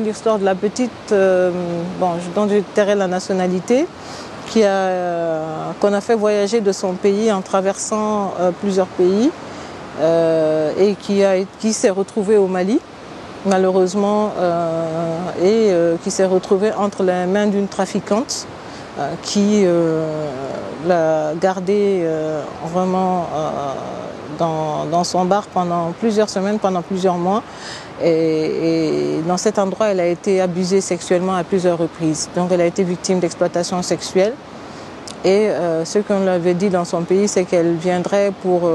l'histoire de la petite, dont je tairai la nationalité, qu'on a fait voyager de son pays en traversant plusieurs pays et qui s'est retrouvée au Mali, malheureusement, qui s'est retrouvée entre les mains d'une trafiquante qui l'a gardée vraiment dans son bar pendant plusieurs semaines, pendant plusieurs mois. Et dans cet endroit, elle a été abusée sexuellement à plusieurs reprises. Donc elle a été victime d'exploitation sexuelle. Et ce qu'on lui avait dit dans son pays, c'est qu'elle viendrait pour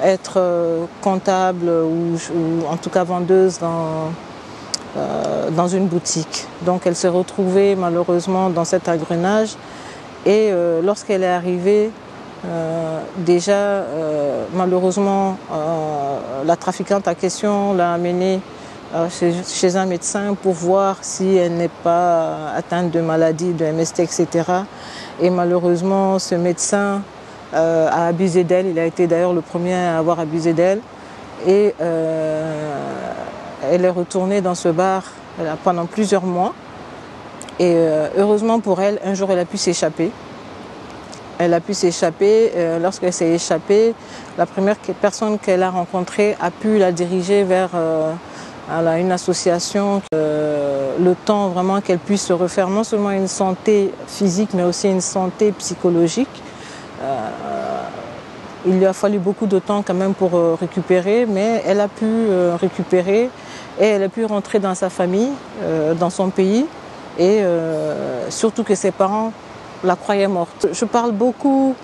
être comptable ou en tout cas vendeuse dans une boutique. Donc elle s'est retrouvée malheureusement dans cet engrenage. Et lorsqu'elle est arrivée, malheureusement, la trafiquante en question l'a amenée chez un médecin pour voir si elle n'est pas atteinte de maladie, de MST, etc. Et malheureusement, ce médecin a abusé d'elle. Il a été d'ailleurs le premier à avoir abusé d'elle. Et elle est retournée dans ce bar pendant plusieurs mois. Et heureusement pour elle, un jour, elle a pu s'échapper. Elle a pu s'échapper. Lorsqu'elle s'est échappée, la première personne qu'elle a rencontrée a pu la diriger vers une association. Le temps vraiment qu'elle puisse se refaire non seulement une santé physique, mais aussi une santé psychologique. Il lui a fallu beaucoup de temps quand même pour récupérer, mais elle a pu récupérer et elle a pu rentrer dans sa famille, dans son pays, et surtout que ses parents la croyaient morte. Je parle beaucoup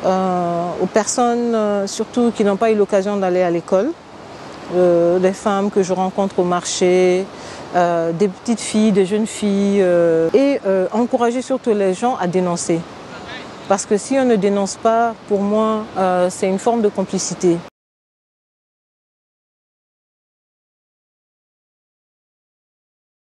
aux personnes, surtout qui n'ont pas eu l'occasion d'aller à l'école, des femmes que je rencontre au marché, des petites filles, des jeunes filles, et encourager surtout les gens à dénoncer. Parce que si on ne dénonce pas, pour moi, c'est une forme de complicité.